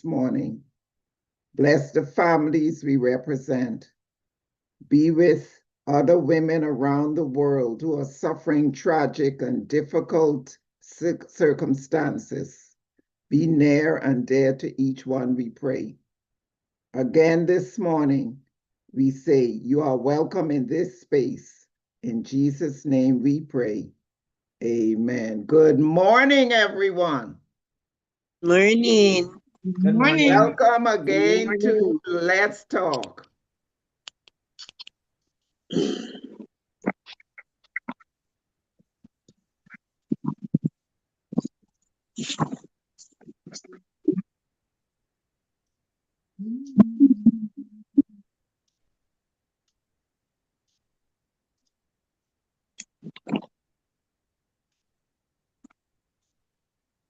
this morning. Bless the families we represent. Be with other women around the world who are suffering tragic and difficult circumstances. Be near and dear to each one, we pray. Again this morning, we say you are welcome in this space. In Jesus' name we pray. Amen. Good morning, everyone. Morning. Good morning. Welcome again to Let's Talk.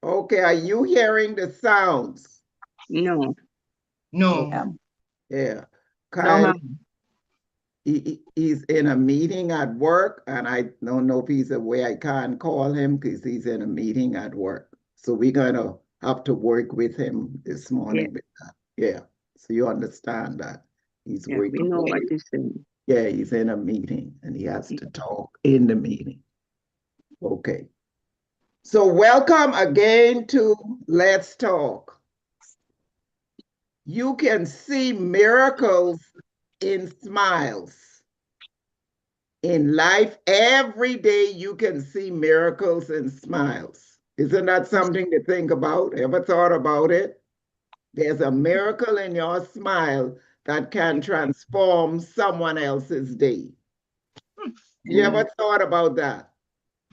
Okay, are you hearing the sounds? No. No. Yeah. No, He's in a meeting at work, and I don't know if he's away. I can't call him because he's in a meeting at work. So we're going to have to work with him this morning. Yeah. So you understand that he's working. We know what he's saying. Yeah, he's in a meeting and he has to talk in the meeting. Okay. So welcome again to Let's Talk. You can see miracles in smiles. In life, every day you can see miracles and smiles. Isn't that something to think about? Ever thought about it? There's a miracle in your smile that can transform someone else's day. You ever thought about that?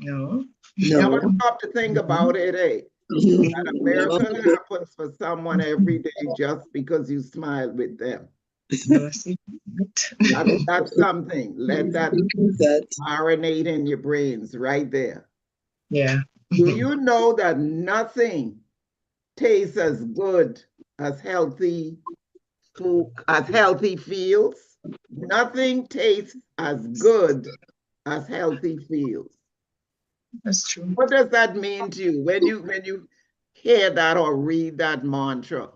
No. You ever stop to think about it, eh? That a miracle happens for someone every day just because you smile with them. That's something. Let that marinate in your brains right there. Yeah. Do you know that nothing tastes as good as healthy food, as healthy feels? Nothing tastes as good as healthy feels. That's true. What does that mean to you when you hear that or read that mantra?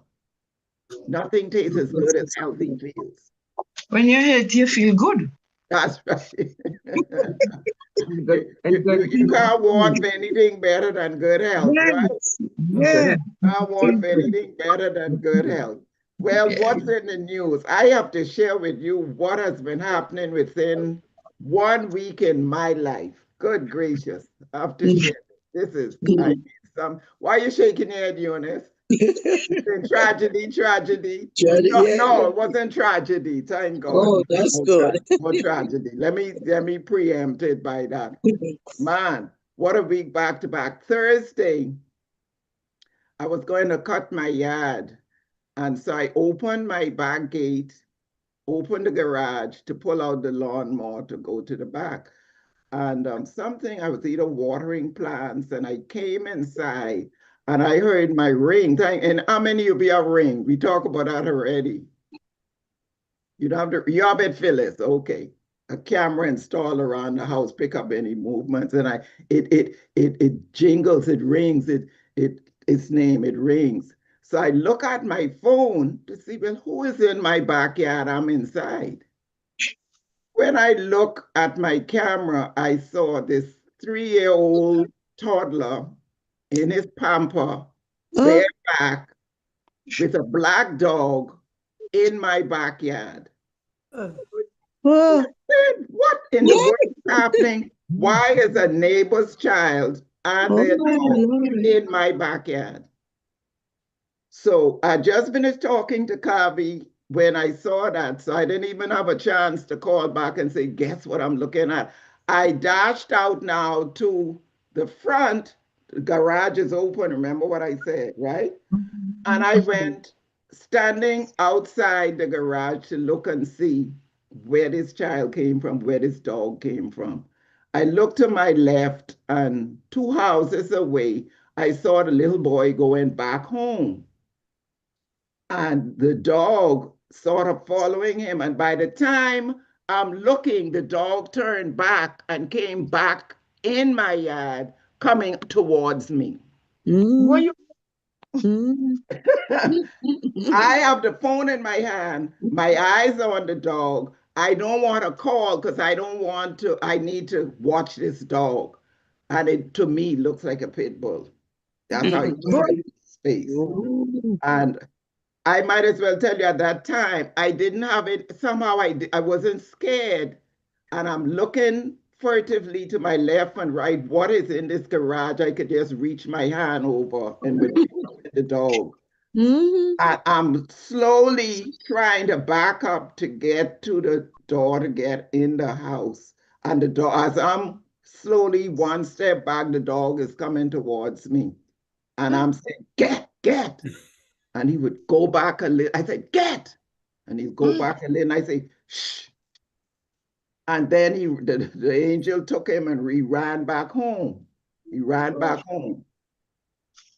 Nothing tastes as good as healthy feels. When you're healthy, you feel good. That's right. You can't want for anything better than good health, right? Yeah. I want for anything better than good health. Well, what's in the news? I have to share with you what has been happening within 1 week in my life. Good gracious. I have to share. This is why are you shaking your head, Eunice? Tragedy. No, it wasn't tragedy. Thank God. Oh, that's good. No tragedy. Let me preempt it by that. Man, what a week back to back. Thursday, I was going to cut my yard, and so I opened my back gate, opened the garage to pull out the lawnmower to go to the back. And I was either watering plants, and I came inside and I heard my ring. And how many of you have ring? We talked about that already. You don't have to, you have it, Phyllis. Okay. A camera installed around the house, pick up any movements, and it jingles, it rings, its name, it rings. So I look at my phone to see, well, who is in my backyard? I'm inside. When I look at my camera, I saw this 3-year-old toddler in his pamper, bareback, with a black dog in my backyard. What in the world is happening? Why is a neighbor's child and their dog in my backyard? So I just finished talking to Kavi when I saw that, so I didn't even have a chance to call back and say, guess what I'm looking at? I dashed out now to the front. The garage is open. Remember what I said, right? And I went standing outside the garage to look and see where this child came from, where this dog came from. I looked to my left, and 2 houses away, I saw the little boy going back home. And the dog sort of following him. And by the time I'm looking, the dog turned back and came back in my yard, coming towards me. Were you Mm. I have the phone in my hand. My eyes are on the dog. I don't want to call because I don't want to. I need to watch this dog. And it, to me, looks like a pit bull. That's how it looks like in space. Oh. And I might as well tell you at that time, I didn't have it. Somehow I wasn't scared. And I'm looking furtively to my left and right. What is in this garage? I could just reach my hand over and would the dog. Mhm. I'm slowly trying to back up to get to the door to get in the house. And the dog, as I'm slowly one step back, the dog is coming towards me. And I'm saying, get. And he would go back a little. I said, get. And he'd go back a little. And I say, shh. And then the angel took him and he ran back home. He ran back home.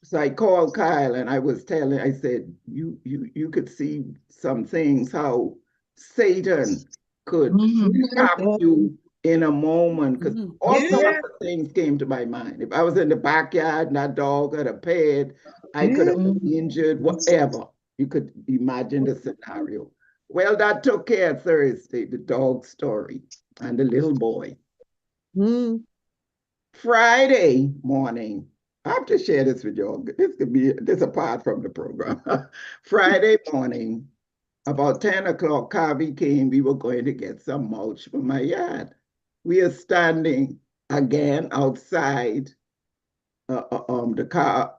So I called Kyle and I was telling, I said, you could see some things, how Satan could trap you in a moment, because all sorts of things came to my mind. If I was in the backyard and that dog had appeared, I could have been injured, whatever. You could imagine the scenario. Well, that took care of Thursday, the dog story and the little boy. Mm. Friday morning, I have to share this with y'all. This could be this apart from the program. Friday morning, about 10 o'clock, Kavi came. We were going to get some mulch for my yard. We are standing again outside the car,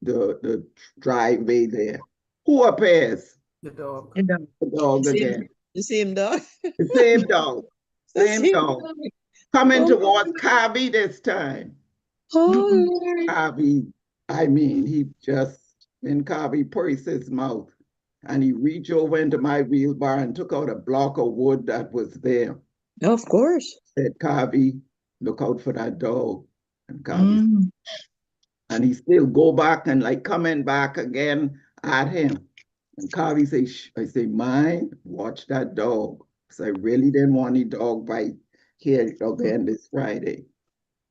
the driveway there. Who appears? The dog. The dog again. The same dog. The same dog. Same dog. Coming Oh. towards Kavi this time. Oh, Lord. Kavi, I mean, he just, in Kavi pursed his mouth and he reached over into my wheelbarrow and took out a block of wood that was there. Of course. Said, Kavi, look out for that dog. And Kavi, and he still go back and like coming back again at him. And Kavi say, shh. I say, mine, watch that dog. So I really didn't want any dog bite here again this Friday.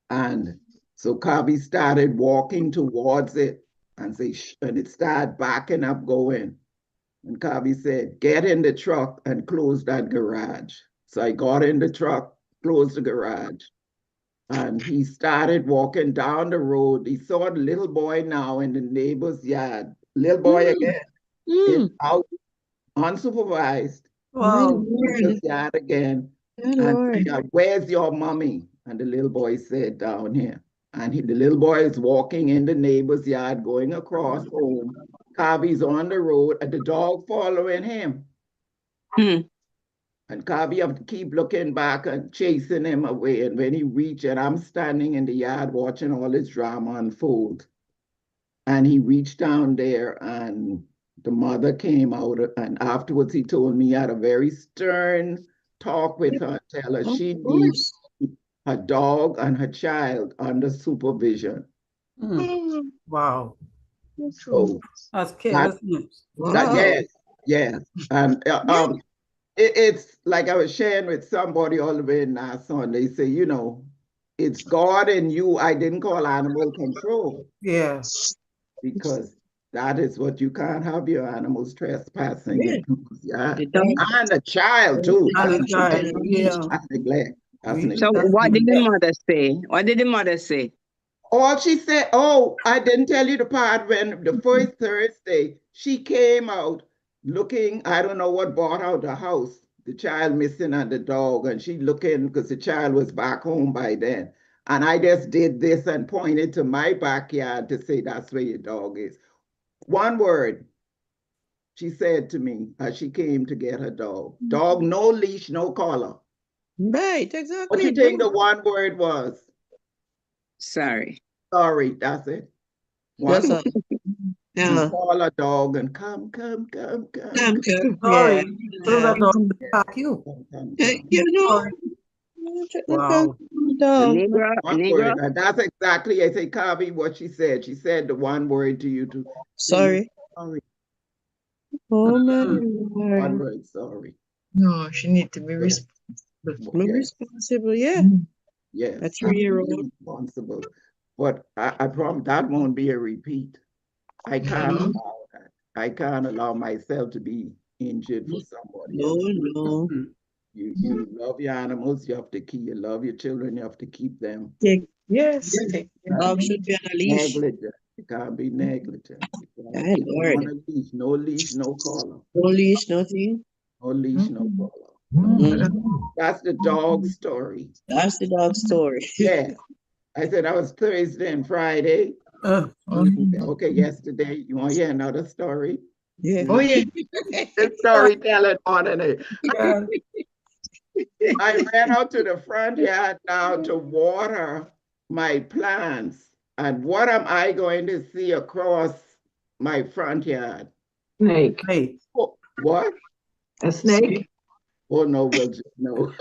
And so Kavi started walking towards it and say, shh, and it started backing up going. And Kavi said, get in the truck and close that garage. So I got in the truck, closed the garage. And he started walking down the road. He saw the little boy now in the neighbor's yard. Little boy again. It's out unsupervised. Wow. Neighbor's yard again. And where's your mommy? And the little boy said, down here. And the little boy is walking in the neighbor's yard, going across home. Kavi's on the road, and the dog following him. And Kavi have to keep looking back and chasing him away. And when he reached, and I'm standing in the yard watching all this drama unfold. And he reached down there, and the mother came out, and afterwards he told me he had a very stern talk with her, tell her she needs her dog and her child under supervision. Wow. So That's careless news. yes. And it's like I was sharing with somebody all the way in Nassau, and they say, you know, it's God and you. I didn't call animal control. Yeah. Because that is what you can't have your animals trespassing in people's yard. don't. And a child too. And a child, yeah. That's neglect. That's So neglect. what did the mother say? What did the mother say? All she said, oh, I didn't tell you the part when the first Thursday, she came out looking, I don't know what bought out the house, the child missing and the dog, and she looking because the child was back home by then. And I just did this and pointed to my backyard to say, that's where your dog is. One word, she said to me as she came to get her dog. Dog, no leash, no collar. Right, exactly. What do you think the one word was? Sorry. Sorry, that's it. That's One yeah. call a dog and come. Sorry. Yeah. So that dog attack you. You know. Wow. One word. And that's exactly, I say, Kavi, what she said. She said the one word to you to Sorry. Sorry. Oh my One Lord. word, sorry. No, she need to be responsible. Be responsible, yeah. Yes. A 3-year-old. Responsible. But I promise that won't be a repeat. I can't allow that. I can't allow myself to be injured for somebody No, else. no. You love your animals, you have to keep, you love your children, you have to keep them. Yes. Take care. Dog should be on a leash. Negligent. You can't be negligent. You My gotta keep them on Lord. a leash. No leash, no collar. No leash, nothing. No leash, no collar. Mm. That's the dog story. That's the dog story. Yeah. I said that was Thursday and Friday. Okay, yesterday. You want to hear another story? Yeah. Oh, yeah. It's storytelling on it. Yeah. I ran out to the front yard now to water my plants. And what am I going to see across my front yard? Snake. Hey. Oh, what? A snake? Oh, no, well, just no.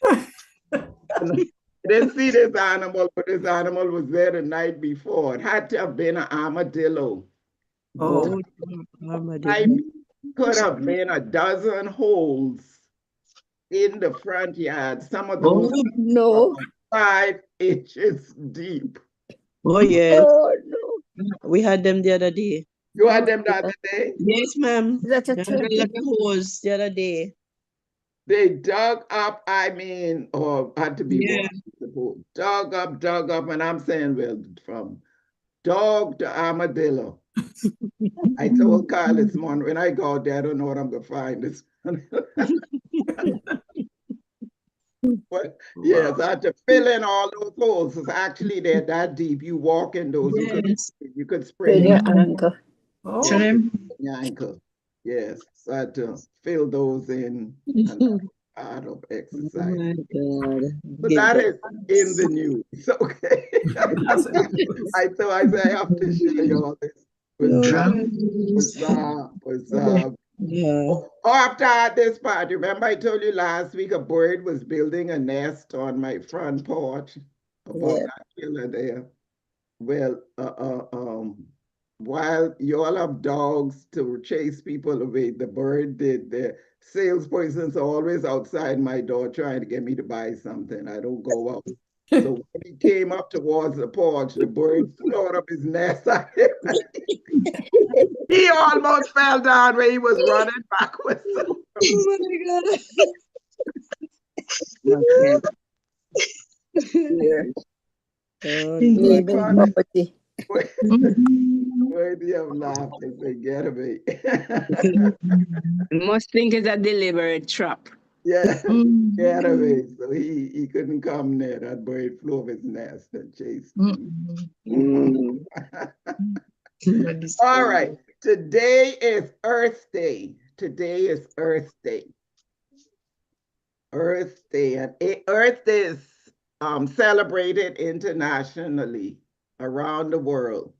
I didn't see this animal, but this animal was there the night before. It had to have been an armadillo. Oh. I could have been a dozen holes in the front yard. Some of those Oh, no. 5 inches deep. Oh, yes. Oh, no. We had them the other day. You had them the other day? Yes, ma'am. That's a We had a turkey. lot of hose the other day. They dug up, I mean, or had to be Yeah. washed, dug up, and I'm saying, well, from dog to armadillo. I told Kyle this morning, when I go out there, I don't know what I'm gonna find this. But yes, I had to fill in all those holes. It's actually they're that deep. You walk in those, Yes. you could With sprain your your ankle. Oh. ankle. Yes, so I had to fill those in and part of Oh, exercise. my God. But that is in the news, okay? I thought I have to share you all this. Bizarre. Yeah. Oh, after I had this part, remember I told you last week a bird was building a nest on my front porch above Yeah. that pillar there. Well, while you all have dogs to chase people away, the bird did. The salespersons are always outside my door trying to get me to buy something. I don't go out. So when he came up towards the porch, the bird stored up his nest. He almost fell down where he was running backwards. Oh, my God. Okay. Here. Oh, Neighbor's God. property. Where do you have laughed? They say, get away. You must think it's a deliberate trap. Yeah, get away. So he couldn't come near. That bird flew off his nest and chased him. All right. Today is Earth Day. Today is Earth Day. Earth Day. And Earth Day is celebrated internationally around the world.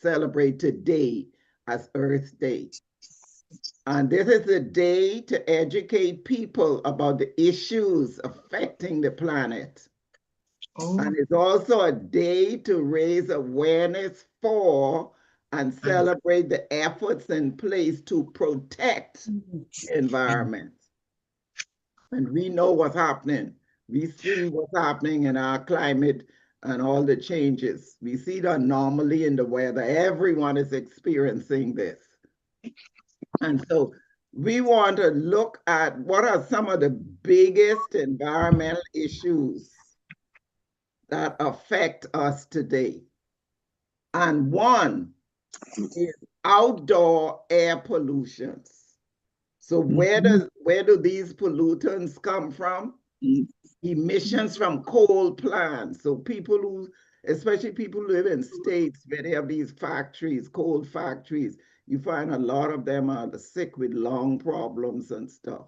Celebrate today as Earth Day. And this is a day to educate people about the issues affecting the planet. And it's also a day to raise awareness for and celebrate the efforts in place to protect the environment. And we know what's happening. We see what's happening in our climate and all the changes. We see the anomaly in the weather. Everyone is experiencing this. And so we want to look at what are some of the biggest environmental issues that affect us today. And one is outdoor air pollutions. So where do these pollutants come from? Emissions from coal plants. So people who, especially people who live in states where they have these factories, coal factories, you find a lot of them are sick with lung problems and stuff.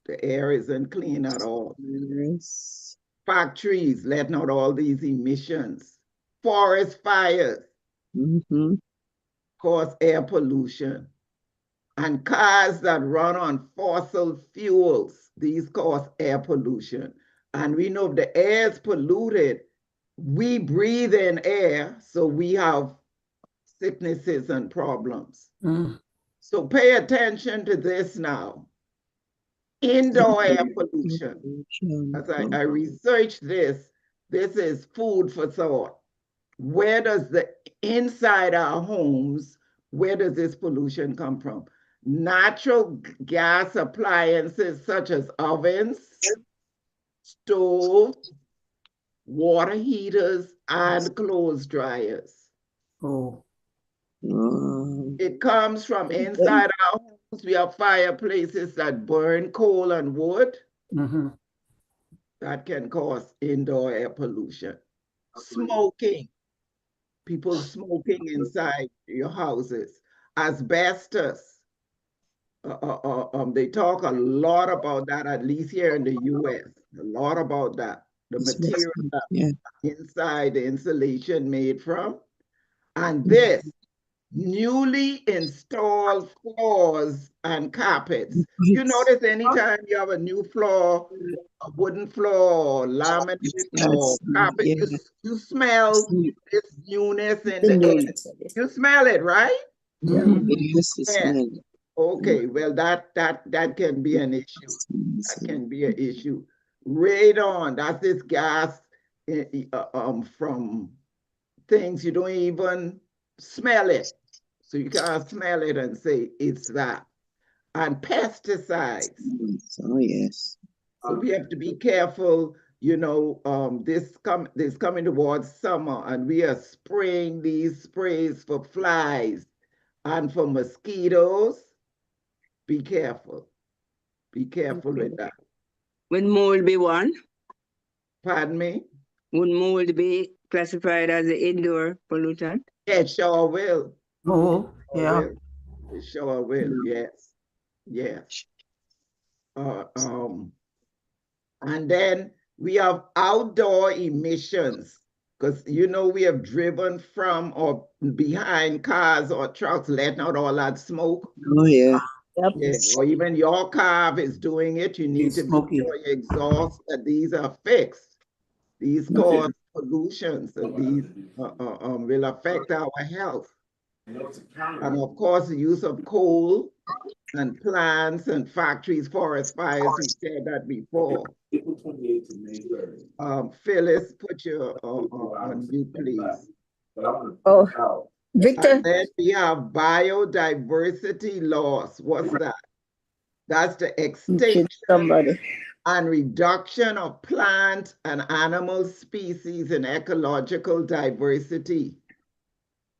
The air isn't clean at all. Yes. Factories letting out all these emissions. Forest fires cause air pollution. And cars that run on fossil fuels, these cause air pollution. And we know if the air is polluted, we breathe in air, so we have sicknesses and problems. So pay attention to this now. Indoor air pollution. As I researched this is food for thought. where does the inside our homes, where does this pollution come from? Natural gas appliances such as ovens, stoves, water heaters, and clothes dryers. Oh. It comes from inside our homes. We have fireplaces that burn coal and wood. Mm-hmm. That can cause indoor air pollution. Smoking, people smoking inside your houses. Asbestos, they talk a lot about that, at least here in the US, a lot about that. The material that inside the insulation made from. And this, newly installed floors and carpets. You notice anytime you have a new floor, a wooden floor, laminated or carpet, you smell this newness in the air. You smell it, right? Yeah. Okay, well, that can be an issue. That can be an issue. Radon, that's this gas from things you don't even smell it. So you can't smell it and say it's that. And pesticides. Oh, yes. So we have to be careful, you know, this coming towards summer, and we are spraying these sprays for flies and for mosquitoes. Be careful. Be careful with that. Would mold be one? Pardon me? Would mold be classified as an indoor pollutant? Yeah, it sure will. Oh, yeah. It sure will, yes. Yes. And then we have outdoor emissions, because you know we have driven from or behind cars or trucks, letting out all that smoke. Oh, yeah. Yeah, or even your car is doing it. You need to make sure your exhaust that these are fixed. These cause pollution, so these will affect our health. And of course, the use of coal and plants and factories, forest fires, we said that before. Phyllis, put your on mute, please. Oh, Victor. And then we have biodiversity loss. What's that? That's the extinction and reduction of plant and animal species and ecological diversity.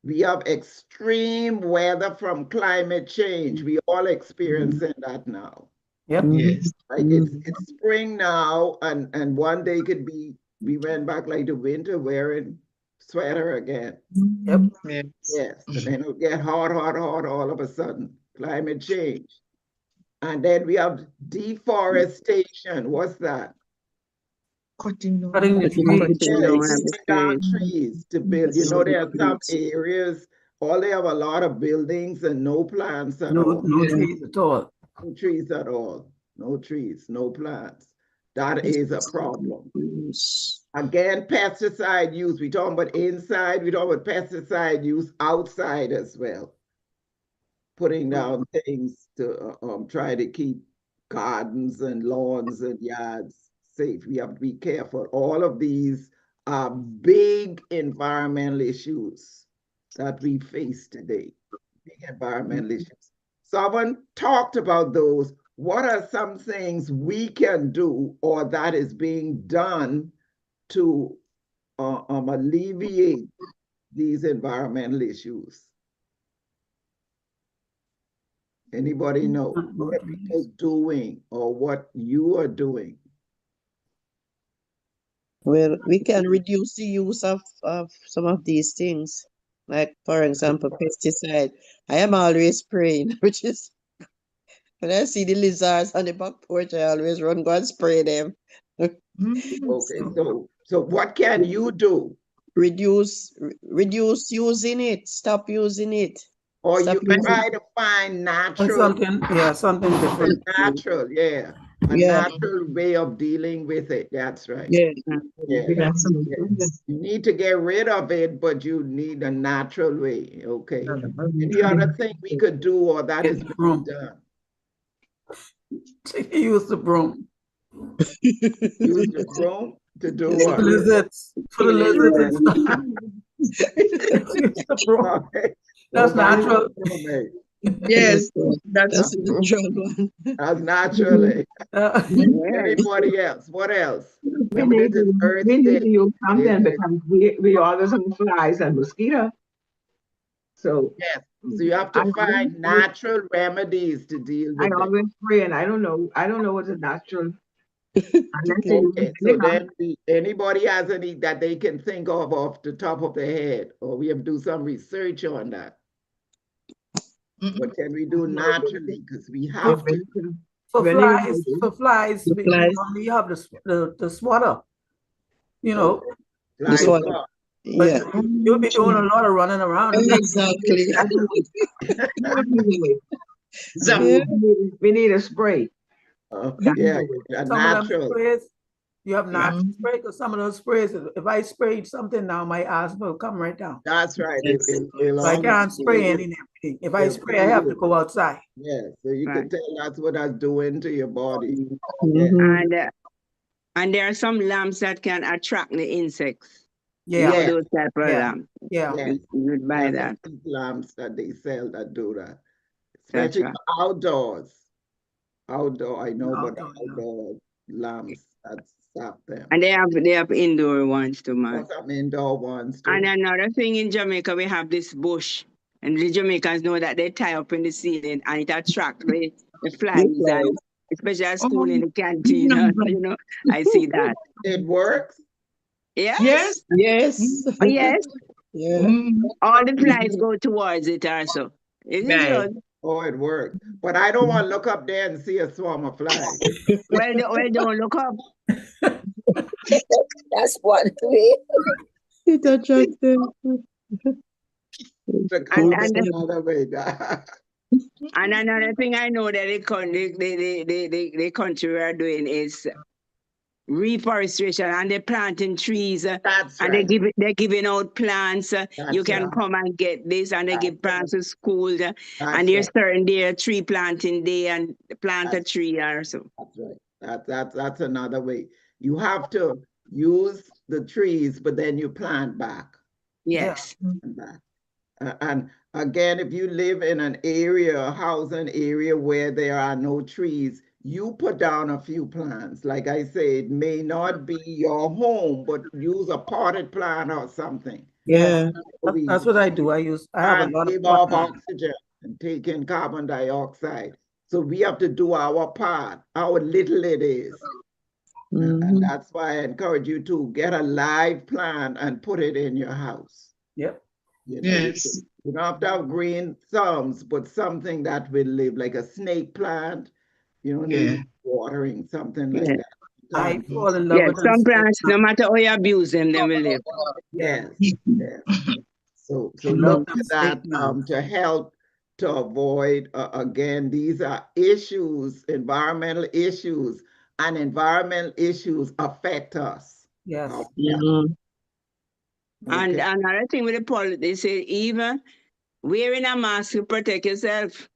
We have extreme weather from climate change. We all experiencing that now. Yep. Yes. Like it's spring now, and one day could be, we went back like the winter wearing sweater again. Yep. Yes, and then it'll get hot all of a sudden. Climate change. And then we have deforestation. What's that? Cutting Down trees to build. You know, there are some areas, all they have a lot of buildings and no plants at all. No trees at all. No trees at all. No trees, no plants. That is a problem. Again, pesticide use. We talking about inside, we talking about pesticide use outside as well. Putting down things to try to keep gardens and lawns and yards safe. We have to be careful. All of these are big environmental issues that we face today. Big environmental issues. Someone talked about those. What are some things we can do or that is being done to alleviate these environmental issues? Anybody know what people doing or what you are doing? Well, we can reduce the use of some of these things. Like, for example, pesticide. I am always spraying, which is, when I see the lizards on the back porch, I always run, go and spray them. Okay, so what can you do? Reduce using it, stop using it. Or Stop you try to find natural. Something different. Natural, yeah. A natural way of dealing with it. That's right. Yeah. Yes. You need to get rid of it, but you need a natural way. Okay. Any other thing we could do or that is being done? Use the broom. Use the broom to do what? For the lizards. Use the broom. Okay. That's Nobody natural. will make. Yes, That's that's the natural one. That's naturally. Yeah. Anybody else? What else? We Remember need this is to, Earth we need Day. to use something This is- because we always have flies and mosquitoes. So Yes. So you have I to find always- natural remedies to deal I with them. always pray, and I don't know what's a natural. Unless you Okay, use so vinegar. then anybody has any that they can think of off the top of their head, or we have to do some research on that. What can we do naturally? Because we have to. For Vinegar. flies, The we flies. only have the swatter. You know, Fly one. swat. but Yeah, you'll be doing a lot of running around. exactly. Zam. We need a spray. Yeah, a Some of them natural. sprays, you have natural Mhm. spray, because some of those sprays, if I sprayed something now, my asthma will come right down. That's right. Yes. It'll So I all- can't spray anything. If I Yeah, spray, I have to go outside. Yeah, so you can Right. tell that's what that's doing to your body. Mhm. And there are some lamps that can attract the insects. Yeah, You know, Yeah. those type of Yeah. lamps. yeah. Yeah. You would buy There's that. some heat lamps that they sell that do that, That's especially right. for outdoors. Outdoor, I know, but Outdoor, yeah. outdoor lamps that stop them. And they have indoor ones too, man. Or some indoor ones too. And another thing in Jamaica, we have this bush. And the Jamaicans know that they tie up in the ceiling and it attracts the flies, and especially at school in the canteen. You know, I see that. It works. Yes. Yes. Yes. Oh, yes. Yeah. Mm. All the flies go towards it also. Isn't it Right. good? Oh, it works. But I don't want to look up there and see a swarm of flies. Well, don't look up. That's one way. It attracts them. To come And- another way. And another thing I know that the country are doing is reforestation, and they're planting trees, That's and right. they're giving out plants. You That's can right. come and get this, and they give plants to school. That's And there's right. certain day a tree planting day, and plant a That's- tree or so. That's right. That's another way. You have to use the trees, but then you plant back. Yes. And back. And again, if you live in an area, a housing area where there are no trees, you put down a few plants. Like I said, it may not be your home, but use a potted plant or something. Yeah. That's what I do. I have a And lot of give off pot- oxygen and take in carbon dioxide. So we have to do our part, how little it is. And Mhm. that's why I encourage you to get a live plant and put it in your house. Yep. You know, you Yes. you don't have to have green thumbs, but something that will live, like a snake plant, Yeah. need watering, something like Yeah. that. I fall in love Yes, with them some snake plants, no matter how you abuse them, they will live. Yes, Yeah. yes. So Love look them to that snake plants. to help to avoid, again, these are issues, environmental issues, and environmental issues affect us. Yes. Mhm. And Okay. another thing with the politics, they say even wearing a mask to protect yourself.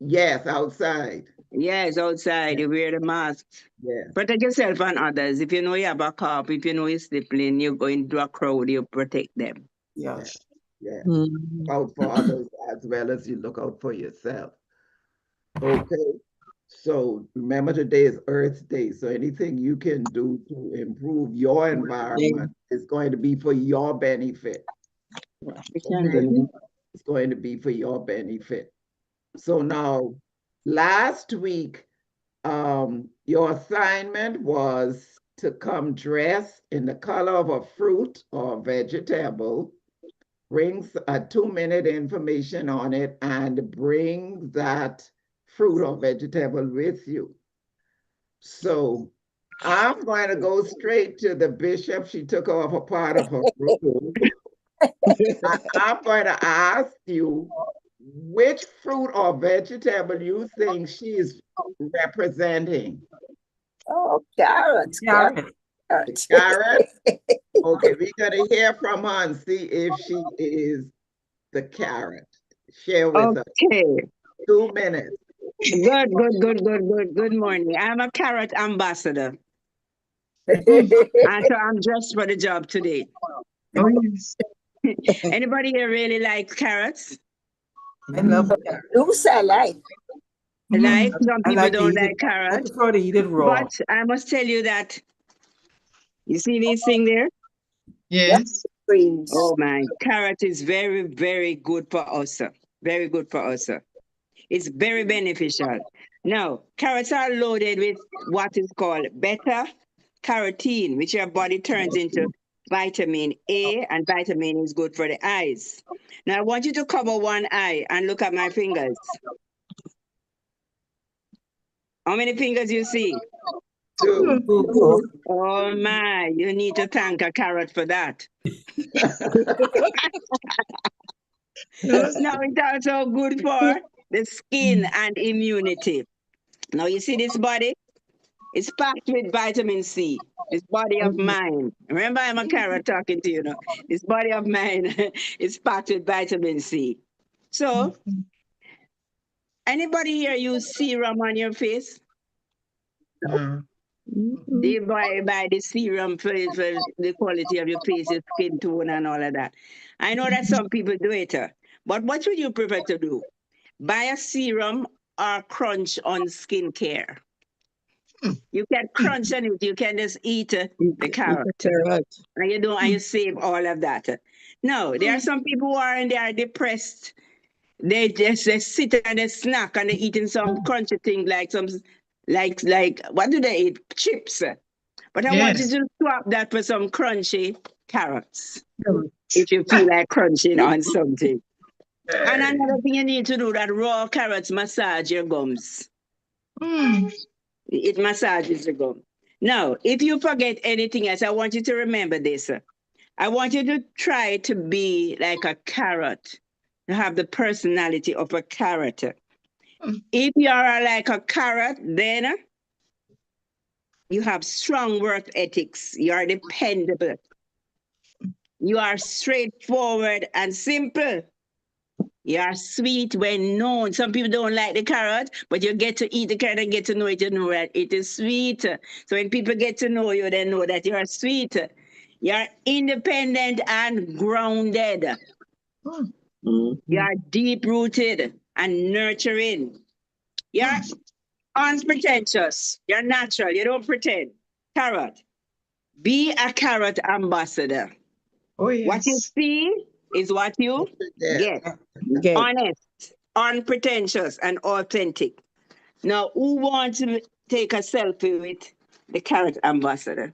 Yes, outside. Yes, outside, you wear the mask. Yes. Protect yourself and others. If you know you have a cough, if you know you're slipping, you go into a crowd, you protect them. Yes. Yes. Mhm. Look out for others as well as you look out for yourself. Okay. So remember, today is Earth Day. So anything you can do to improve your environment is going to be for your benefit. We can do that. It's going to be for your benefit. So now, last week, your assignment was to come dressed in the color of a fruit or vegetable, bring a 2-minute information on it, and bring that fruit or vegetable with you. So I'm going to go straight to the bishop. She took off a part of her fruit. I'm going to ask you which fruit or vegetable you think she is representing. Oh, carrots. Carrot. Carrots. Carrot? Okay, we're going to hear from her and see if she is the carrot. Share with us. Okay. 2 minutes. Good morning. I'm a carrot ambassador. And so I'm dressed for the job today. Oh, yes. Anybody here really likes carrots? I love carrot. Loose I like. Like some I people like to don't eat like it. I carrots, prefer to eat it raw. but I must tell you that you see this thing there? Yes. Greens. Oh my, carrot is very, very good for us. Very good for us. It's very beneficial. Now, carrots are loaded with what is called beta carotene, which your body turns into vitamin A, and vitamin is good for the eyes. Now, I want you to cover one eye and look at my fingers. How many fingers you see? 2. Oh my, you need to thank a carrot for that. Now, it's also good for the skin and immunity. Now, you see this body? It's packed with vitamin C. This body of mine. Remember, I'm a carrot talking to you now. This body of mine is packed with vitamin C. So, anybody here use serum on your face? Do you buy the serum for the quality of your face, your skin tone, and all of that? I know that some people do it, but what would you prefer to do? Buy a serum or crunch on skincare? You can crunch on it. You can just eat the carrot. And you don't, and you save all of that. No, there are some people who are and they are depressed. They sit and they snack and they're eating some crunchy thing like some like what do they eat? Chips. But I want you Yes. to swap that for some crunchy carrots. If you feel like crunching on something. And another thing you need to do, that raw carrots massage your gums. It massages the gum. Now, if you forget anything else, I want you to remember this. I want you to try to be like a carrot, to have the personality of a carrot. If you are like a carrot, then you have strong work ethics. You are dependable. You are straightforward and simple. You are sweet when known. Some people don't like the carrot, but you get to eat the carrot and get to know it. You know that it is sweet. So when people get to know you, they know that you are sweet. You are independent and grounded. You are deep-rooted and nurturing. You are unpretentious. You're natural. You don't pretend. Carrot. Be a carrot ambassador. Oh, yes. What you see is what you get. Honest, unpretentious, and authentic. Now, who wants to take a selfie with the carrot ambassador?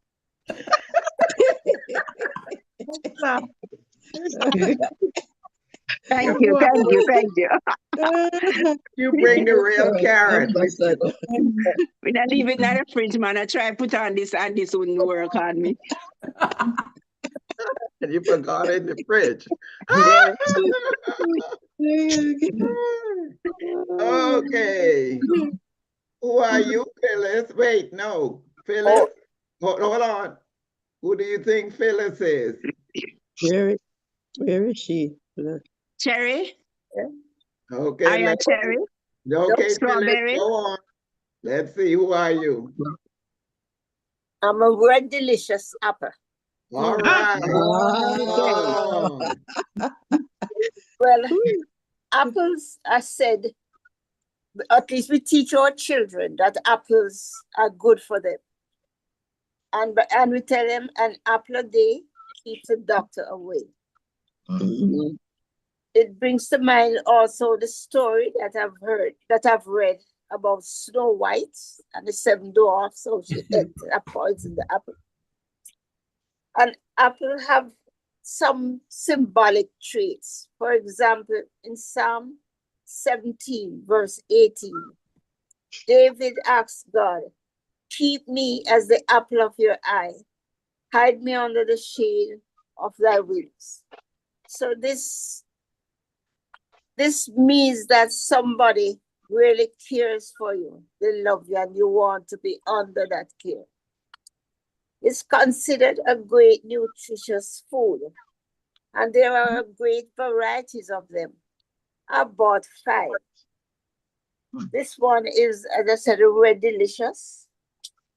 Thank you, thank you, thank you. You bring the real carrot with you. When I leave it in the fridge, man, I try to put on this and this wouldn't work on me. And you forgot it in the fridge. Okay. Who are you, Phyllis? Wait, no. Phyllis? Hold on. Who do you think Phyllis is? Where is she? Cherry? Okay. Are you a cherry? Okay, Strawberry? Phyllis, go on. Let's see, who are you? I'm a red delicious apple. All right. Oh. Well, apples are said, at least we teach our children that apples are good for them. And we tell them an apple a day keeps the doctor away. It brings to mind also the story that I've read about Snow White and the 7 dwarfs, so she ate a poison the apple. And apple have some symbolic traits. For example, in Psalm 17, verse 18, David asks God, "Keep me as the apple of your eye. Hide me under the shade of thy wings." So this means that somebody really cares for you. They love you and you want to be under that care. It's considered a great nutritious food. And there are great varieties of them. I bought 5. This one is, as I said, red delicious.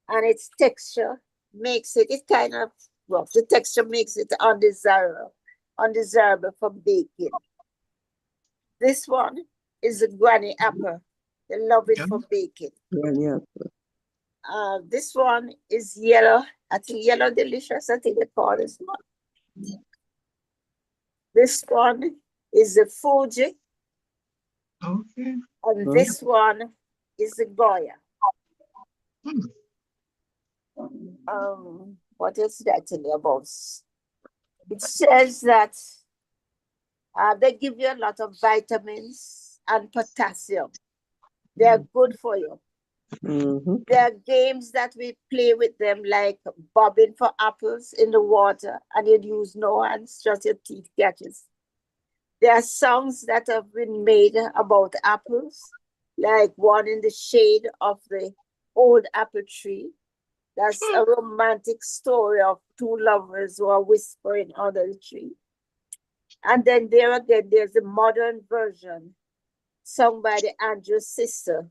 And its texture makes it kind of rough. The texture makes it undesirable for baking. This one is a granny apple. They love it for baking. Yeah. This one is yellow. I think yellow delicious. I think they call this one. This one is the Fuji, Okay. and this one is the Goya. What else did I tell you about? It says that they give you a lot of vitamins and potassium. They are good for you. There are games that we play with them, like bobbing for apples in the water, and you'd use no hands, just your teeth catches. There are songs that have been made about apples, like one in the shade of the old apple tree. That's a romantic story of two lovers who are whispering under the tree. And then there again, there's a modern version sung by the Andrews sister,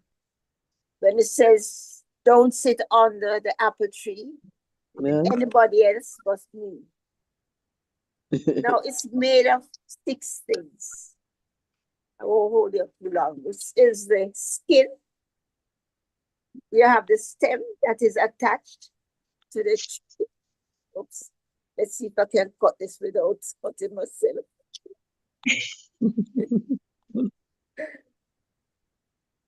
when it says, "Don't sit under the apple tree with anybody else but me." Now it's made of 6 things. I won't hold it up too long. This is the skin. You have the stem that is attached to the tree. Oops. Let's see if I can cut this without cutting myself.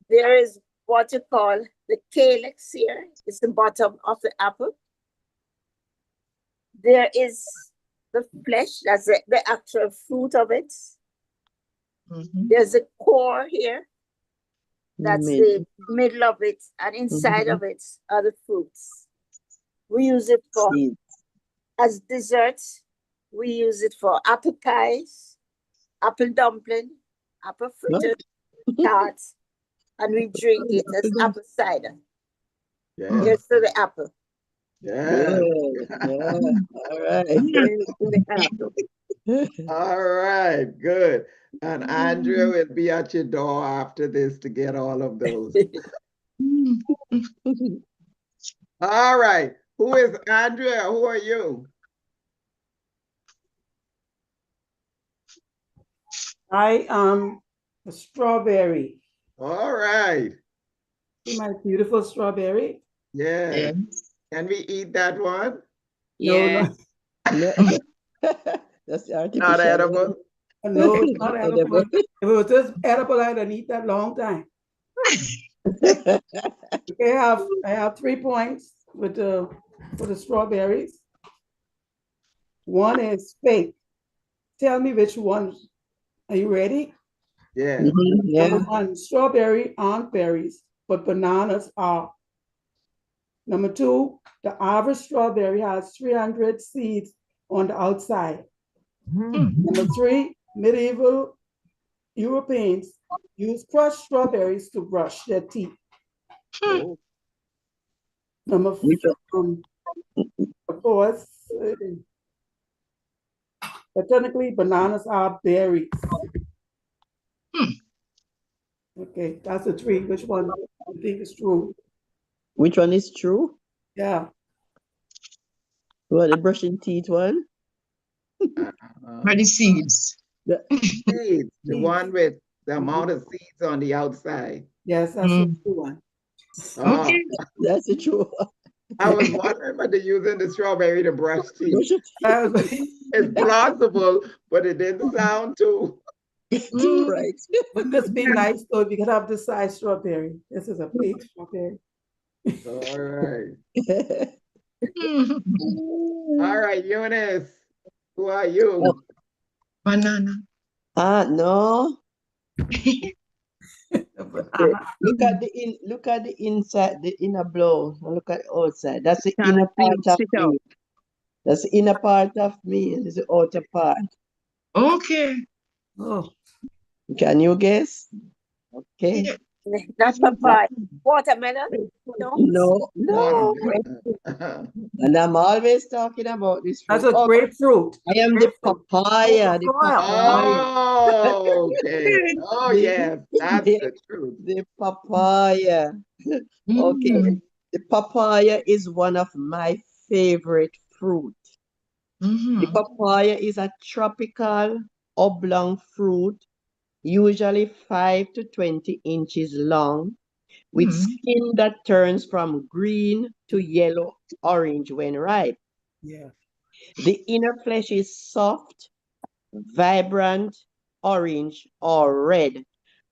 There is what you call the calyx here. It's the bottom of the apple. There is the flesh, that's the actual fruit of it. There's a core here. That's the middle of it, and inside of it are the fruits. We use it for, as dessert, we use it for apple pies, apple dumpling, apple fritters, tarts, and we drink it as apple cider. Yeah. Here's to the apple. Yeah. All right. All right, good. And Andrea will be at your door after this to get all of those. All right. Who is Andrea? Who are you? I am a strawberry. All right. See my beautiful strawberry? Yeah. Can we eat that one? Yeah. No. That's artificial. Not edible. No, it's not edible. If it was just edible, I'd eat that long time. Okay, I have 3 points with for the strawberries. One is fake. Tell me which one. Are you ready? Yeah. Number 1, strawberry aren't berries, but bananas are. Number 2, the average strawberry has 300 seeds on the outside. Number 3, medieval Europeans used crushed strawberries to brush their teeth. Number 4, of course, botanically, bananas are berries. Okay, that's the 3. Which one do you think is true? Which one is true? Yeah. What, the brushing teeth one? For the seeds. Seeds, the one with the amount of seeds on the outside. Yes, that's the true one. Okay. That's the true one. I was wondering whether using the strawberry to brush teeth. Brush your teeth. It's plausible, but it didn't sound too. Right. Wouldn't this be nice though if you could have this size strawberry? This is a big strawberry. All right. All right, Eunice, who are you? Banana. No. Look at the inside, the inner blow. Look at the outside. That's the inner part of me. That's the inner part of me. This is the outer part. Okay. Oh, Can you guess? Okay. Yeah. Not papaya. Watermelon? No. No. And I'm always talking about this fruit. that's a grapefruit. I am the papaya. The papaya. Oh, okay. Oh, yes, that's the truth. The papaya. Okay. The papaya is one of my favorite fruit. The papaya is a tropical oblong fruit, usually 5 to 20 inches long, with skin that turns from green to yellow orange when ripe. Yeah. The inner flesh is soft, vibrant orange or red,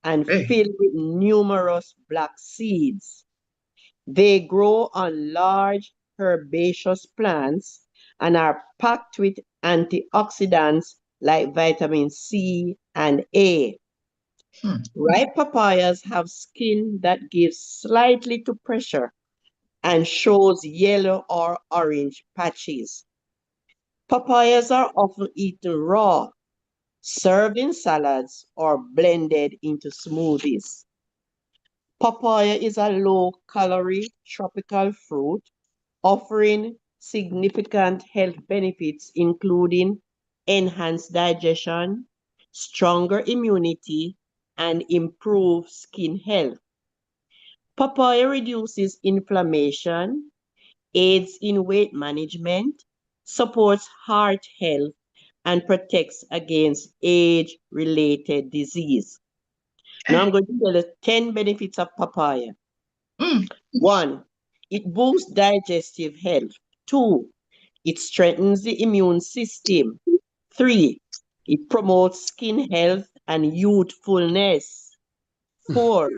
and Hey. filled with numerous black seeds. They grow on large herbaceous plants and are packed with antioxidants like vitamin C and A. Ripe papayas have skin that gives slightly to pressure and shows yellow or orange patches. Papayas are often eaten raw, served in salads, or blended into smoothies. Papaya is a low-calorie tropical fruit offering significant health benefits, including enhanced digestion, stronger immunity, and improved skin health. Papaya reduces inflammation, aids in weight management, supports heart health, and protects against age-related disease. Now I'm going to tell you 10 benefits of papaya. 1, it boosts digestive health. 2, it strengthens the immune system. 3, it promotes skin health and youthfulness. 4,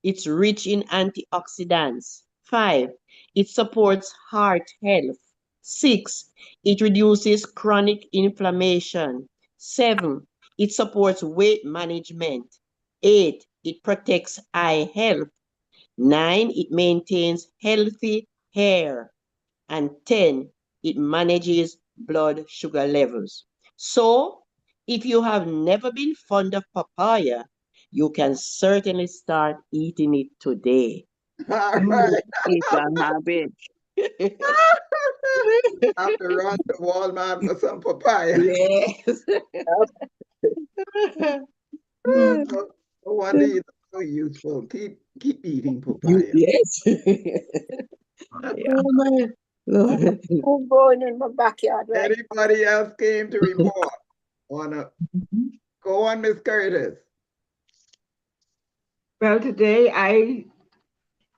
it's rich in antioxidants. 5, it supports heart health. 6, it reduces chronic inflammation. 7, it supports weight management. 8, it protects eye health. 9, it maintains healthy hair. And 10, it manages blood sugar levels. So, if you have never been fond of papaya, you can certainly start eating it today. All right. It's a habit. Have to run to Walmart for some papaya. Yes. No wonder you're so useful. Keep eating papaya. Yes. Oh my Lord. I'm growing in my backyard, right? Anybody else came to report on a go on, Miss Curtis? Well, today I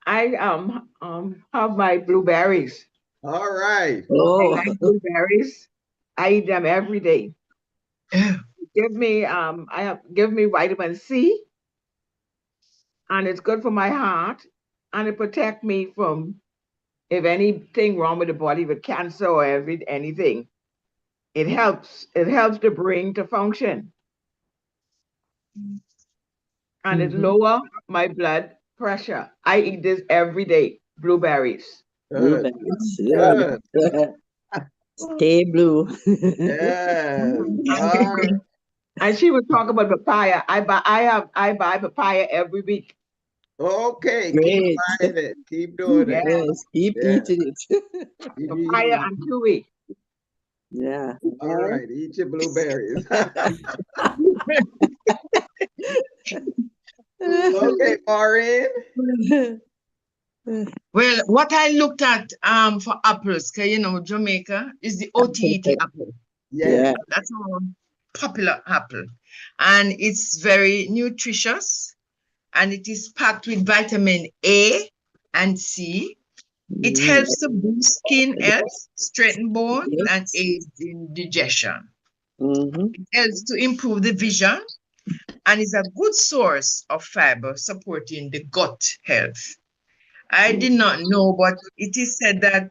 have my blueberries. All right. I Oh. like blueberries. I eat them every day. Yeah. Give me vitamin C, and it's good for my heart, and it protect me from if anything wrong with the body with cancer or anything. It helps the brain to function, and it lower my blood pressure. I eat this every day. Blueberries. Good. Blueberries. Good. Stay blue. Yes. All right. And she was talking about papaya. I buy papaya every week. Okay. Keep Great. buying it. Keep doing it. Yes, keep Yeah. eating it. Keep Papaya eating and kiwi. Yeah. it. All right. Eat your blueberries. Okay, Maureen. Well, what I looked at for apples, 'cause you know Jamaica is the OTET apple. Yes. Yeah. That's our popular apple, and it's very nutritious, and it is packed with vitamin A and C. It helps to boost skin health, strengthen bones, and Yes. aid in digestion. Mm-hmm. It helps to improve the vision and is a good source of fiber supporting the gut health. I did not know, but it is said that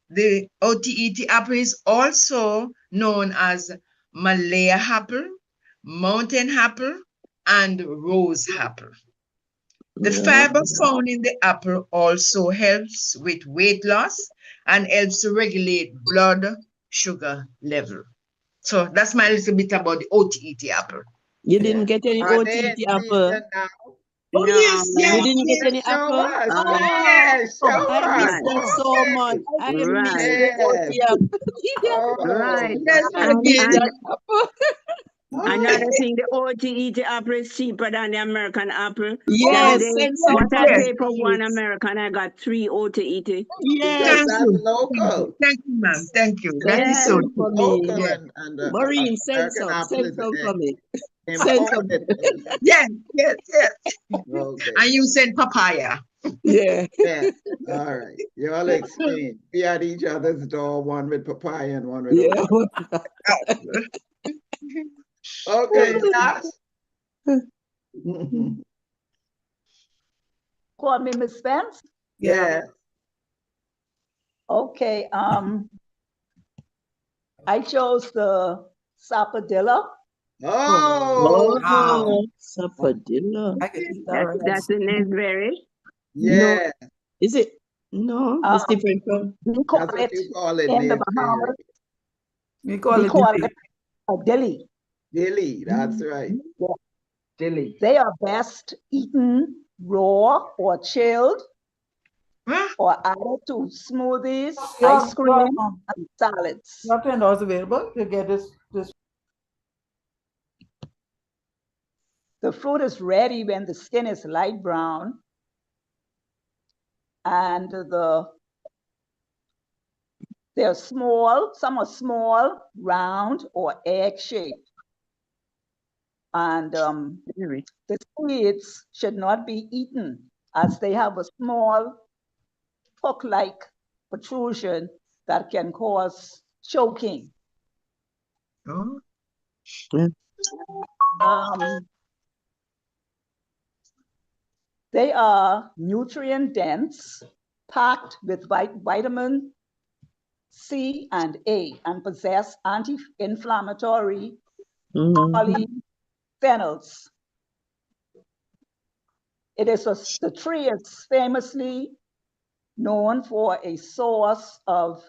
the OTET apple is also known as Malaya apple, mountain apple, and rose apple. The fiber found in the apple also helps with weight loss and helps to regulate blood sugar level. So that's my little bit about the OTET apple. You didn't get any Are they in OTT apple? season now? Oh, yes, You yes, didn't get yes. any Show apple? us. Oh, Yes, Oh, show I us. missed right, that so much. Okay. I missed right, the Yes. OT apple. Oh, right. Yes, I I And missed did. and that apple. Another thing, the OTET apple is cheaper than the American apple. The other Yes, day, send some what I for me, pay for one please. American, I got 3 OTET. Because Yes, Thank that's you. local. Thank you, ma'am. Thank you. That send is so Yeah. some for true. me. Local Yeah. and the Maureen, send American some. apple Send is some for me. Send some. imported. Yes, yes, yes. Okay. And you said papaya. Yeah. Yeah. All right. You all exchange. Be at each other's door, one with papaya and one with Yeah. Okay, Josh. Call me Miss Spence? Yeah. Okay, I chose the sapodilla. Oh, Oh, sapodilla. I could eat that That's, right that's the Nesberry. yeah. Is it? No, it's different from. We call That's what it you call it, in the Nesberry. Bahamas, We call we it call dilly. it a dilly. Dilly, that's right. Dilly. They are best eaten raw or chilled Huh? or added to smoothies, Yeah, ice cream, and salads. You have $10 available to get this. The fruit is ready when the skin is light brown and they're small, some are small, round, or egg-shaped. And the seeds should not be eaten as they have a small hook-like protrusion that can cause choking. Oh. They are nutrient dense, packed with vitamin C and A, and possess anti-inflammatory polyphenols. The tree is famously known for a source of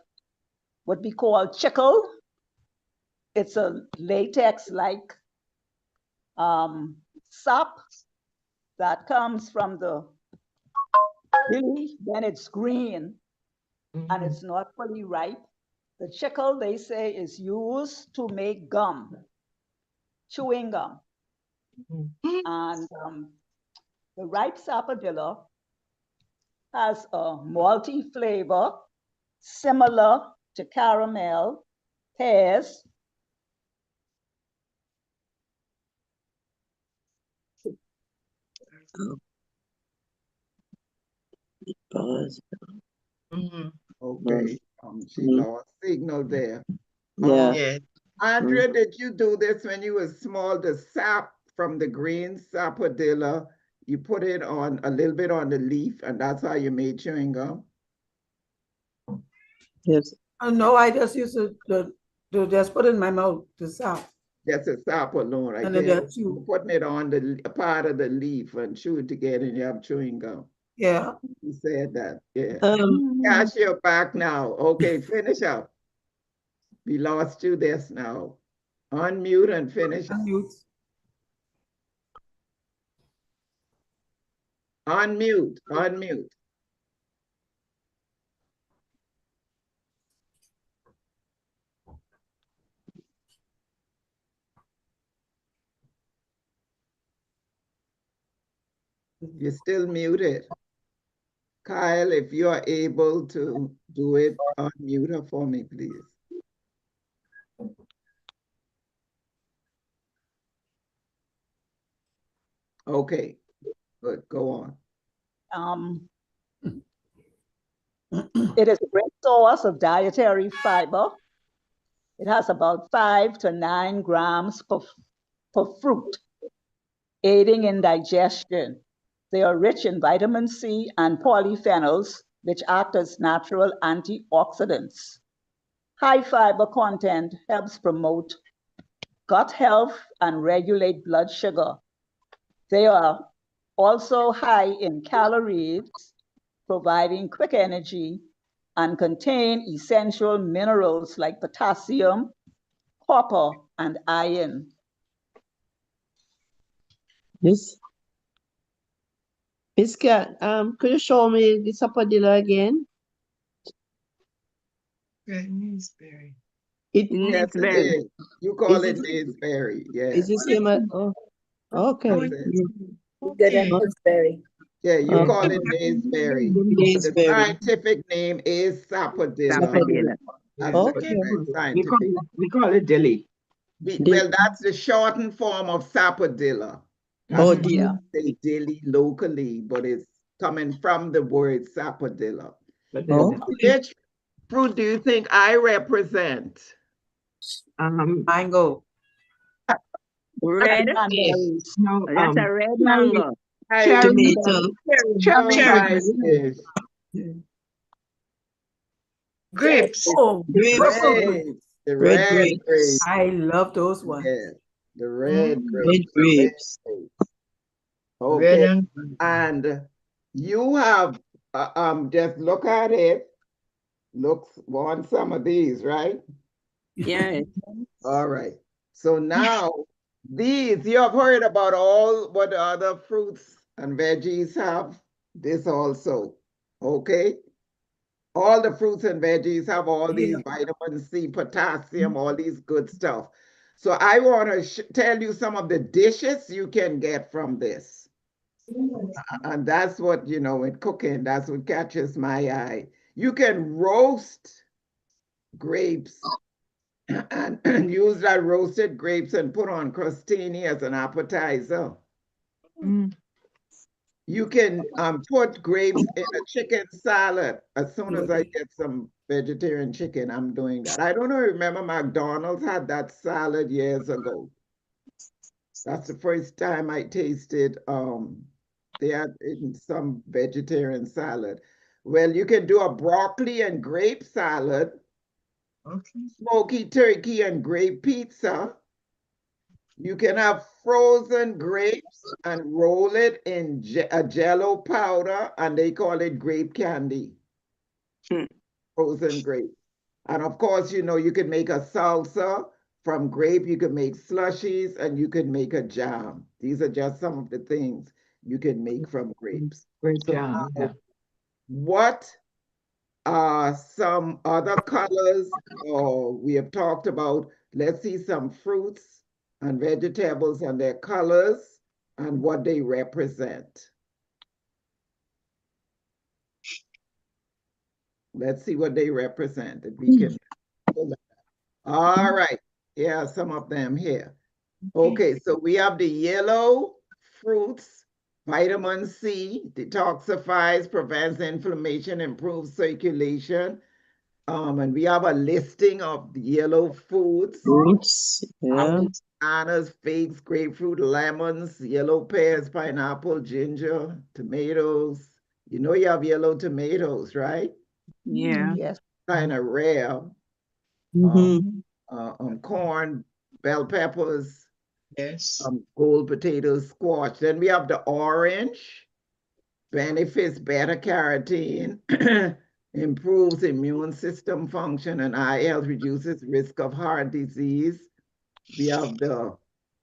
what we call chicle. It's a latex-like sap that comes from the lily when it's green and it's not fully ripe. The chicle, they say, is used to make gum, chewing gum. And the ripe sapodilla has a malty flavor similar to caramel, pears, Okay. She lost signal there. Yeah. Yeah. Andrea, did you do this when you were small? The sap from the green sapodilla, you put it on a little bit on the leaf, and that's how you made chewing gum? Yes. No, I just used to just put it in my mouth, the sap. That's a sap alone right And then there. just chew. You're putting it on the part of the leaf and chew it together and you have chewing gum. Yeah. You said that, yeah. Um, Gosh, you're back now. Okay, finish up. We lost you this now. Unmute and finish. Unmute. Unmute, unmute. You're still muted. Kyle, if you are able to do it, unmute her for me, please. Okay, good, go on. It is a great source of dietary fiber. It has about 5 to 9 grams per fruit, aiding in digestion. They are rich in vitamin C and polyphenols, which act as natural antioxidants. High fiber content helps promote gut health and regulate blood sugar. They are also high in calories, providing quick energy, and contain essential minerals like potassium, copper, and iron. Miss Kat, could you show me the sapodilla again? Red Newsberry. It Yes, it Naseberry. is. You call Is it it- Naseberry, yes. is the same as, oh, okay. That's it. Good Okay. and berry. Yeah, you call Okay. it Naseberry. But the Naseberry. scientific name is sapodilla. Sapodilla. That's the Okay. correct scientific. We call it dilly. Well, that's the shortened form of sapodilla. Oh That's why dear. we say dilly locally, but it's coming from the word sapodilla. But then, Oh. Which fruit do you think I represent? Mango. Red. Cranberries. no, That's a red mango. Cherry. Tomato. Cherry. Yes. Grapes. Oh, Grapes. Grapes. The Red red grapes. grapes. I love those ones. Yes. The red Red grapes. grapes. Okay. Red And you have just look at it. Looks want some of these, right? Yes. All right. So now these you have heard about all what the other fruits and veggies have. This also, okay? All the fruits and veggies have all these vitamin C, potassium, all these good stuff. So I want to tell you some of the dishes you can get from this. And that's what, you know, in cooking, that's what catches my eye. You can roast grapes and use that roasted grapes and put on crostini as an appetizer. You can put grapes in a chicken salad. As soon as I get some vegetarian chicken, I'm doing that. I don't know, remember McDonald's had that salad years ago. That's the first time I tasted they had in some vegetarian salad. Well, you can do a broccoli and grape salad, smoky turkey and grape pizza. You can have frozen grapes and roll it in a jello powder, and they call it grape candy. Frozen grape. And of course, you know, you can make a salsa from grape, you can make slushies, and you can make a jam. These are just some of the things you can make from grapes. Great So jam. now, Yeah. what are some other colors we have talked about? Let's see some fruits and vegetables and their colors and what they represent. Let's see what they represent. If we can. All right. Yeah, some of them here. Okay, so we have the yellow fruits, vitamin C, detoxifies, prevents inflammation, improves circulation. And we have a listing of the yellow foods. Fruits. Yeah. Bananas, figs, grapefruit, lemons, yellow pears, pineapple, ginger, tomatoes. You know you have yellow tomatoes, right? Yeah. Yes. Kind of rare. Corn, bell peppers, Yes. gold potatoes, squash. Then we have the orange, benefits beta carotene, improves immune system function and eye health, reduces risk of heart disease. We have the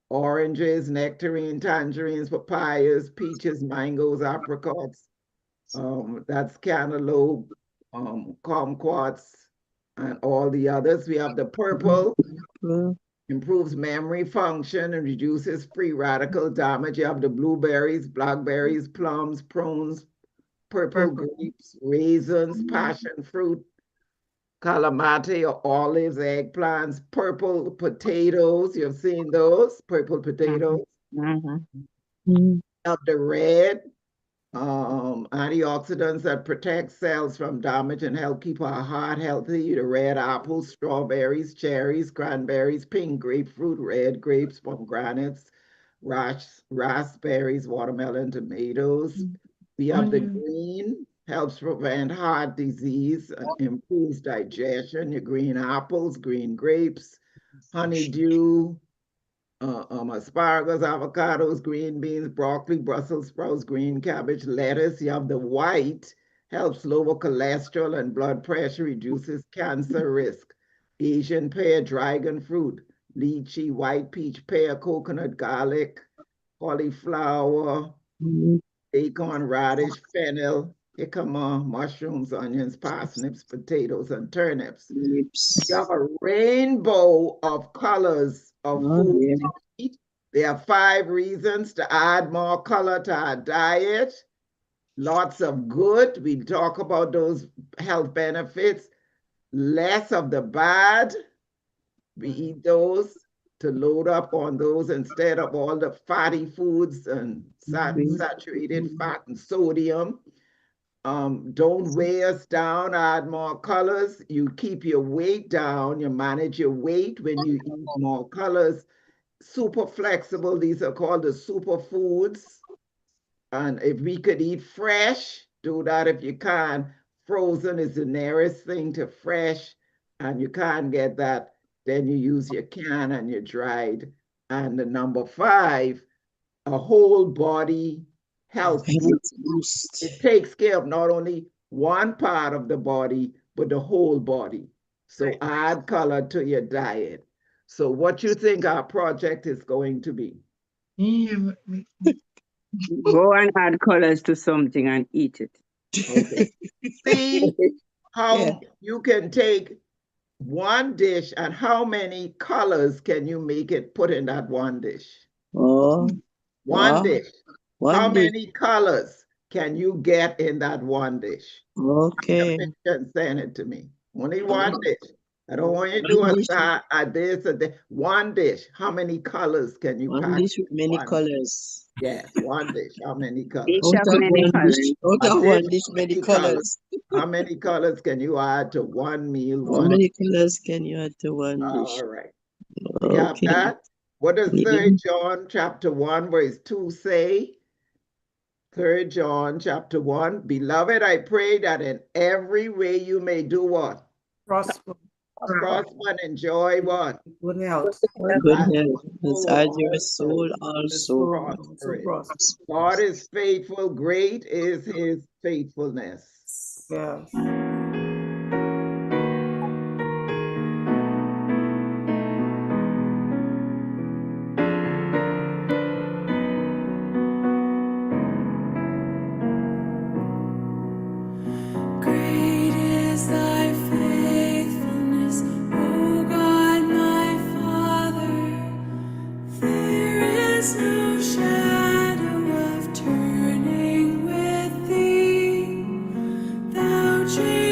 oranges, nectarine, tangerines, papayas, peaches, mangoes, apricots. That's cantaloupe, kumquats, and all the others. We have the purple, improves memory function and reduces free radical damage. You have the blueberries, blackberries, plums, prunes, purple grapes, raisins, passion fruit, calamari or olives, eggplants, purple potatoes. You've seen those, purple potatoes. Of the red, antioxidants that protect cells from damage and help keep our heart healthy. The red apples, strawberries, cherries, cranberries, pink grapefruit, red grapes, pomegranates, raspberries, watermelon, tomatoes. We have the green, helps prevent heart disease, improves digestion. Your green apples, green grapes, honeydew, asparagus, avocados, green beans, broccoli, Brussels sprouts, green cabbage, lettuce. You have the white, helps lower cholesterol and blood pressure, reduces cancer risk. Asian pear, dragon fruit, lychee, white peach, pear, coconut, garlic, cauliflower, acorn, radish, fennel, jicama, mushrooms, onions, parsnips, potatoes, and turnips. Lips. You have a rainbow of colors of Oh, food yeah. to eat. There are 5 reasons to add more color to our diet. Lots of good. We talk about those health benefits. Less of the bad. We eat those to load up on those instead of all the fatty foods and saturated fat and sodium. Don't weigh us down, add more colors. You keep your weight down, you manage your weight when you eat more colors. Super flexible, these are called the superfoods. And if we could eat fresh, do that if you can. Frozen is the nearest thing to fresh, and you can't get that, then you use your can and your dried. And the number 5, a whole body health Boost. it takes care of not only one part of the body, but the whole body. So add color to your diet. So what you think our project is going to be? Yeah, Go and add colors to something and eat it. Okay. See how Yeah. you can take one dish and how many colors can you make it put in that one dish? Oh, One wow. dish. One How dish. many colors can you get in that one dish? Okay. Send it to me. Only one dish. I don't want you to do One a dish. side, a this, a that. One dish. How many colors can you One pack? dish with many One. colors. Yes, one dish. How many colors? Dish Out of of many one colors. dish. Out A of dish, one dish, many many colors. colors. How many colors can you add to one meal? How One. many colors can you add to one dish? All right. We have Okay. that. What does Yeah. 3 John chapter 1 verse 2 say? 3 John chapter 1. Beloved, I pray that in every way you may do what? Prosper, Prosper and enjoy what? good health. Good As health. your As soul your soul also. prospereth. prosper. God is faithful. Great is his faithfulness. Yes. Great is thy faithfulness, O God my Father. There is no shadow of turning with thee. Thou change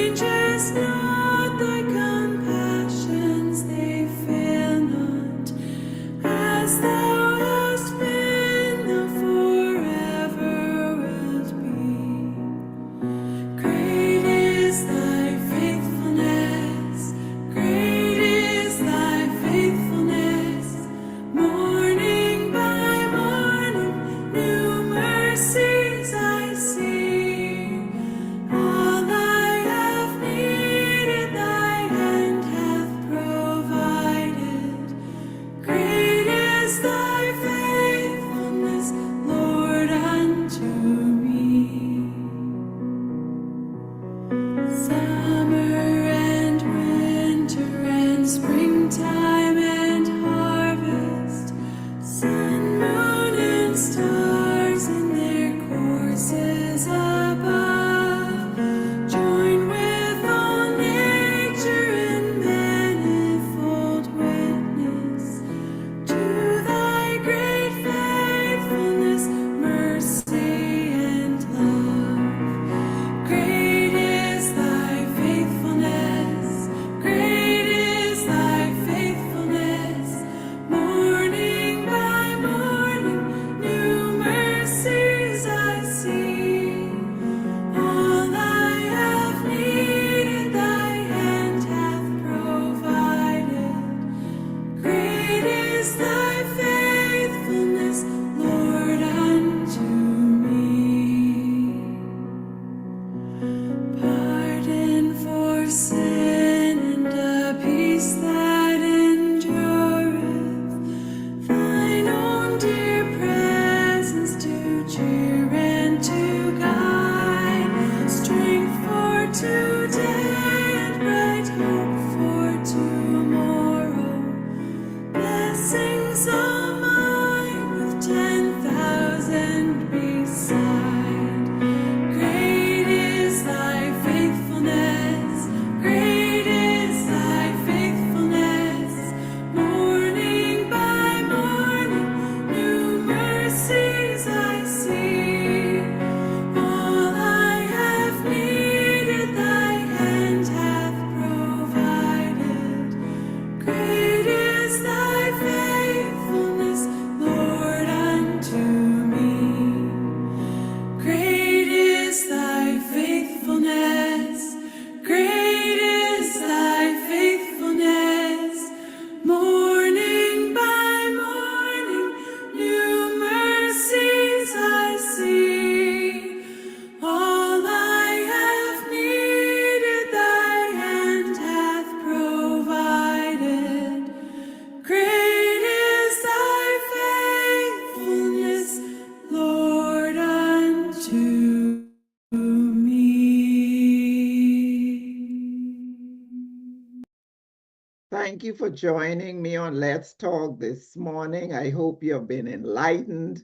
thank you for joining me on Let's Talk this morning. I hope you've been enlightened.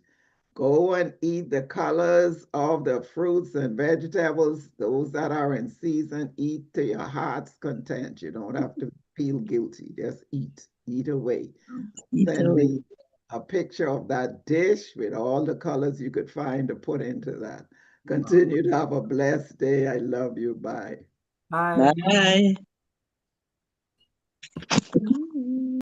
Go and eat the colors of the fruits and vegetables, those that are in season. Eat to your heart's content. You don't have to feel guilty. Just eat away. Send me a picture of that dish with all the colors you could find to put into that. Continue to have a blessed day. I love you. Bye. Bye. Bye.